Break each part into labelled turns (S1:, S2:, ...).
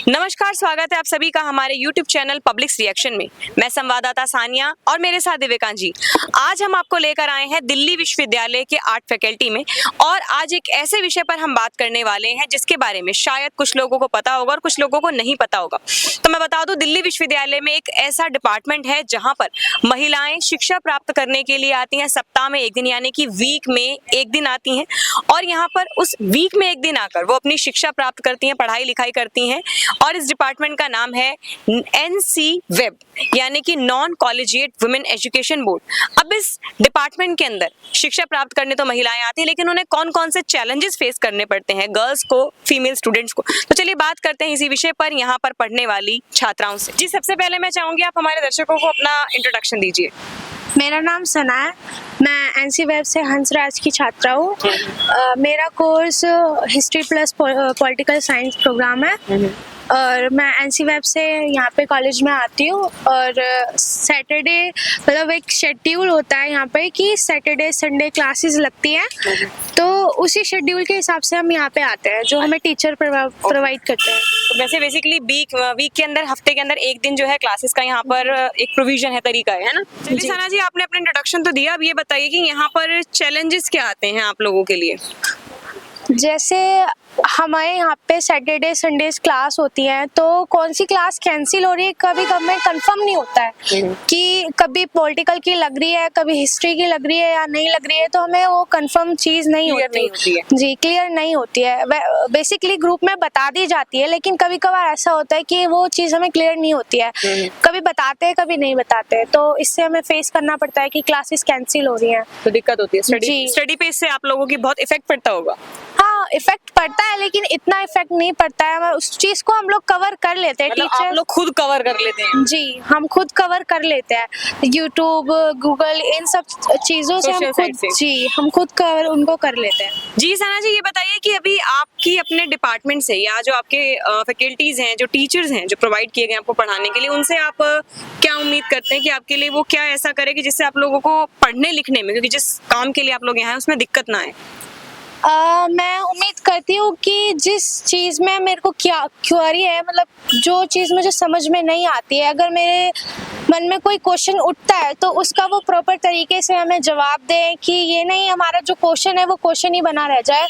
S1: नमस्कार, स्वागत है आप सभी का हमारे YouTube चैनल पब्लिक रिएक्शन में। मैं संवाददाता सानिया और मेरे साथ दिव्यकांत जी। आज हम आपको लेकर आए हैं दिल्ली विश्वविद्यालय के आर्ट फैकल्टी में और आज एक ऐसे विषय पर हम बात करने वाले हैं जिसके बारे में शायद कुछ लोगों को पता होगा और कुछ लोगों को नहीं पता होगा। तो मैं बता दूं, दिल्ली विश्वविद्यालय में एक ऐसा डिपार्टमेंट है जहाँ पर महिलाएं शिक्षा प्राप्त करने के लिए आती हैं। सप्ताह में एक दिन यानी कि वीक में एक दिन आती हैं और यहाँ पर उस वीक में एक दिन आकर वो अपनी शिक्षा प्राप्त करती हैं, पढ़ाई लिखाई करती हैं। और इस डिपार्टमेंट का नाम है NC-WEB यानी कि non collegiate women education board. अब इस डिपार्टमेंट के अंदर शिक्षा प्राप्त करने तो महिलाएं आती हैं, लेकिन उन्हें कौन कौन से चैलेंजेस फेस करने पड़ते हैं गर्ल्स को, फीमेल स्टूडेंट्स को। तो चलिए बात करते हैं इसी विषय पर यहाँ पर पढ़ने वाली छात्राओं से। जी, सबसे पहले मैं चाहूंगी आप हमारे दर्शकों को अपना इंट्रोडक्शन दीजिए।
S2: मेरा नाम सना है। मैं NC-WEB से हंसराज की छात्रा हूँ। मेरा course history plus political science programme है और मैं NC-WEB से यहाँ पे कॉलेज में आती हूँ। और सैटरडे मतलब एक शेड्यूल होता है यहाँ पे कि सैटरडे संडे क्लासेस लगती हैं, तो उसी शेड्यूल के हिसाब से हम यहाँ पे आते हैं जो हमें टीचर प्रोवाइड करते हैं।
S1: तो वैसे बेसिकली वीक के अंदर, हफ्ते के अंदर एक दिन जो है क्लासेस का यहाँ पर एक प्रोविजन है, तरीका है ना। चलिए सना जी, आपने अपना इंट्रोडक्शन तो दिया, अब ये बताइए कि यहाँ पर चैलेंजेस क्या आते हैं आप लोगों के लिए।
S2: जैसे हमारे यहाँ पे सैटरडे संडेज क्लास होती है, तो कौन सी क्लास कैंसिल हो रही है कभी कभी कंफर्म नहीं होता है कि कभी पॉलिटिकल की लग रही है, कभी हिस्ट्री की लग रही है या नहीं लग रही है, तो हमें वो कंफर्म चीज़ नहीं होती है। जी, क्लियर नहीं होती है। बेसिकली ग्रुप में बता दी जाती है, लेकिन कभी कभार ऐसा होता है कि वो चीज़ हमें क्लियर नहीं होती है। कभी बताते हैं, कभी नहीं बताते हैं, तो इससे हमें फेस करना पड़ता है कि क्लासेस कैंसिल हो रही हैं,
S1: तो दिक्कत होती है। स्टडी पे इससे आप लोगों की बहुत इफेक्ट पड़ता होगा।
S2: हाँ, इफेक्ट पड़ता है, लेकिन इतना इफेक्ट नहीं पड़ता है। उस चीज को हम लोग कवर कर लेते हैं।
S1: मतलब आप लोग खुद कवर कर लेते हैं?
S2: जी, हम खुद कवर कर लेते हैं। यूट्यूब, गूगल, इन सब चीजों से हम खुद कवर उनको कर लेते हैं।
S1: जी सना जी, ये बताइए कि अभी आपकी अपने डिपार्टमेंट से या जो आपके फैकल्टीज हैं, जो टीचर्स हैं, जो प्रोवाइड किए गए आपको पढ़ाने के लिए, उनसे आप क्या उम्मीद करते हैं कि आपके लिए वो क्या ऐसा करे कि जिससे आप लोगों को पढ़ने लिखने में, क्योंकि जिस काम के लिए आप लोग यहाँ हैं उसमें दिक्कत ना आए।
S2: मैं उम्मीद करती हूँ कि जिस चीज़ में मेरे को क्या क्वेरी है, मतलब जो चीज़ मुझे समझ में नहीं आती है, अगर मेरे मन में कोई क्वेश्चन उठता है तो उसका वो प्रॉपर तरीके से हमें जवाब दें कि ये नहीं हमारा जो क्वेश्चन है वो क्वेश्चन ही बना रह जाए,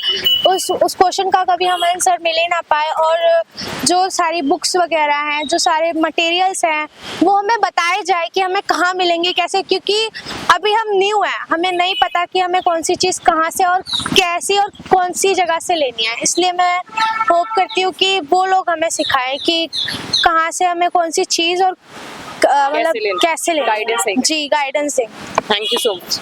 S2: उस क्वेश्चन का कभी हमें आंसर मिल ही ना पाए। और जो सारी बुक्स वगैरह हैं, जो सारे मटेरियल्स हैं, वो हमें बताए जाए कि हमें कहाँ मिलेंगे, कैसे, क्योंकि अभी हम न्यू हैं, हमें नहीं पता कि हमें कौन सी चीज़ कहाँ से और कैसी और कौन सी जगह से लेनी है। इसलिए मैं होप करती हूँ कि वो लोग हमें सिखाएं कि कहाँ से हमें कौन सी चीज़ और मतलब कैसे लेना।
S1: गाइडेंस।
S2: जी, गाइडेंस दें।
S1: Thank you so much.